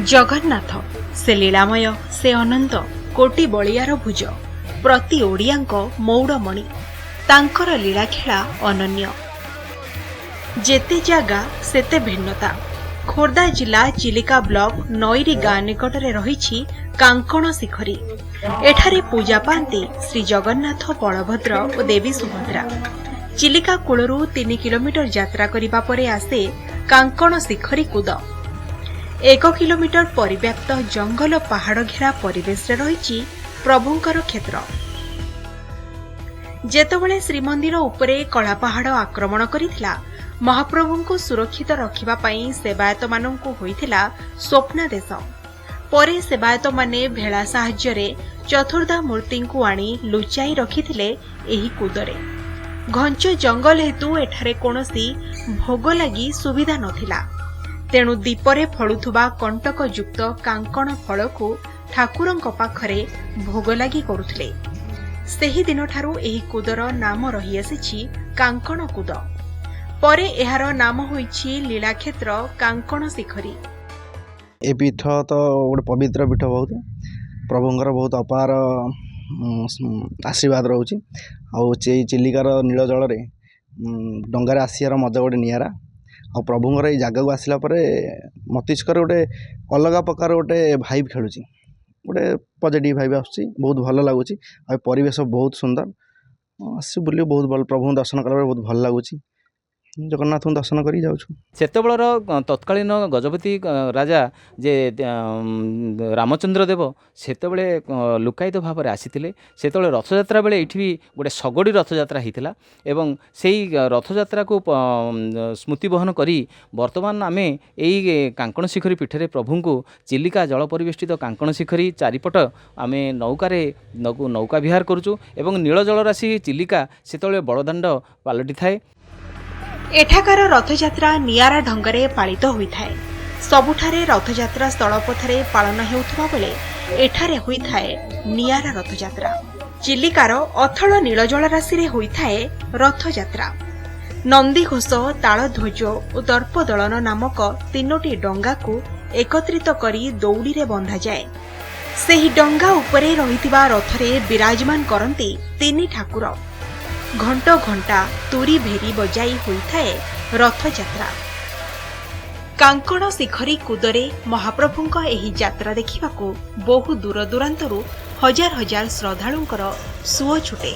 जगन्नाथ से लीलामय से अनंत कोटि बलियार भुज प्रति ओडियांक मौड़मणि तांकर लीलाखेला अनन्य जेते जागा सेते भिन्नता। खोर्धा जिला चिलिका ब्लॉक नईरी गाँ निकटरे रही कांकण शिखरी। एठारे पूजा पाती श्री जगन्नाथ बलभद्र और देवी सुभद्रा। चिलिका कूलरू 3 किलोमीटर यात्रा करिबा परे आसे कांकण शिखरी कूद। 1 किलोमीटर परिव्याप्त जंगल पहाड़ घेरा परिवेश रही प्रभुंकर क्षेत्र। जेतेबेले श्रीमंदिर उपरे कला पहाड़ आक्रमण करिथिला महाप्रभुंको सुरक्षित रखिबा पई सेवायत मानंकु होइथिला स्वप्नादेश। परे सेवायत माने भेड़ा साहाय्य रे चतुर्धा मूर्तिंकु आनी लुचाई रखिथिले एही कूदरे। घंच जंगल हेतु एठारे कोनोसी भोग लागि सुविधा नथिला, तेणु दीपरे फळुथुबा कंटक युक्त कांकण फळकु ठाकुरंक पाखरे भोग लागि करुथिले। सेही दिनठारु एही कूदर नाम रही आसिछि कांकण कूद। परे एहार नाम होइछि लीलाक्षेत्र कांकण शिखरी। ए पीठ तो गोटे पवित्र पीठ, बहुत प्रभुंर बहुत अपार आशीर्वाद रोचे। चिलिकार नील जल डंगार आसियार मजा गोटे निरा। आ प्रभुंर ये जगह को आसला मस्तिष्क गोटे अलग प्रकार गोटे भाइब खेलुँ, गोटे पॉजिटिव भाइब आसुची, बहुत भल लगुच। परिवेश बहुत सुंदर, आस बुले बहुत भल प्रभु दर्शन कला बहुत भल लगुच। जगन्नाथ दर्शन कर सेतबेलर तत्कालीन गजपति राजा जे रामचंद्र देव सेतबेले लुकायित भाव में आसीथिले। सेतबेले रथयात्रा बेले एठी भी गोटे सगड़ी रथयात्रा होइतिला एवं सेही रथयात्रा को स्मृति बहन करी वर्तमान आमे एई कांकण शिखरी पीठरे प्रभु को चिलिका जल परिवेष्टित कांकण शिखरी चारिपट आमे नौका विहार करूचु एवं नील जल राशि चिलिका सेतबेले बड़दाण्ड पालटि थाए। एठाकार रथयात्रा नियारा ढंगरे पालित होइथाए। सबुठारे रथयात्रा स्थलपथरे पालन हेउथुबा बेले एठारे होइथाए नियारा रथयात्रा। चिलिकार अथल नील जल राशि रे होइथाए रथयात्रा। नंदीघोष, तालध्वज और दर्पदलन नामक 3टी डंगा को एकत्रित करी दौड़ी रे बंधा जाए। सेही डंगा उपरे रहितिबा रथरे विराजमान करंती 3 ठाकुर। घंट घंटा तुरी भेरी बजाई होइथाए रथयात्रा। कांकण शिखरी कूदरे महाप्रभुंक एही यात्रा देखिबाकू बहु दूर दूरांतरु हजार हजार श्रद्धालुंकर सुओ छुटे।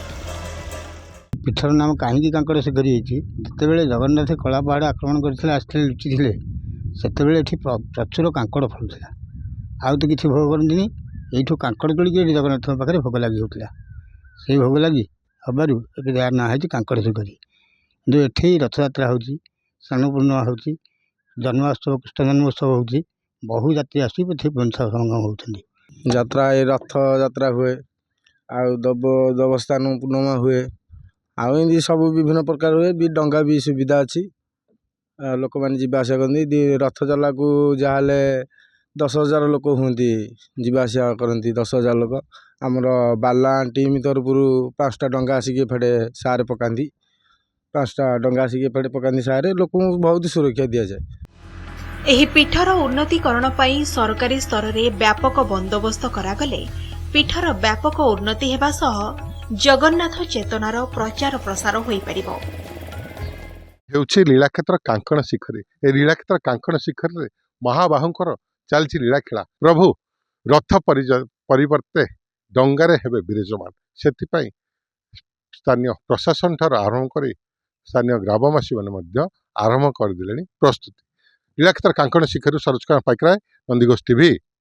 पीठर नाम कहीं कांकड़ शिखरी जितेबाला जगन्नाथ कला पहाड़ आक्रमण करते आसते लुचि से प्रचुर कांकड़ फलुला। आउ तो किसी भोग करती यू कांकड़ तोलिक जगन्नाथ पाखे भोग लगी होता। से भोग लगी हबार यार ना है कांकड़ शिखरी। जो एठी रथयात्रा हो स्नान पूर्णिमा हो जन्माष्टमी कृष्ण जन्मोत्सव हो बहु जात्री आसी संगम होती। यात्रा ए रथ यात्रा हुए देवस्थान पूर्णिमा हुए आउ सब विभिन्न प्रकार हुए भी डंगा भी सुविधा अच्छी लोक मैंने जीवा आसा करती। रथ चला को जहाँ 10,000 लोक हूँ जीवा आसा करती। 10,000 लोक आमर बाला टीम तरफ 5टा डंगा आसिक फेटे सारे पकाती। 5टा डंगा आसिक फेटे पकाती सारे लोक बहुत सुरक्षा दि जाए। एही पीठर उन्नतीकरण पई सरकारी स्तर रे व्यापक बंदोबस्त करागले पीठर व्यापक उन्नति हेबा सह जगन्नाथ चेतनार प्रचार प्रसार होई परिबो। हेउछि लीलाक्षेत्र कांकण शिखरी। ए लीलाक्षेत्र कांकण शिखरी महाबाहुंकर चलछि लीला खेला। प्रभु रथ परिवर्ते डंगारे हेबे विराजमान। सेथिपाई स्थानीय प्रशासन ठार आरंभ कर स्थानीय ग्रामवासी माने आरंभ करदेले प्रस्तुति। लीलाक्षेत्र कांकण शिखरी सरोज कुमार पाइकराय, नंदीघोष टीवी।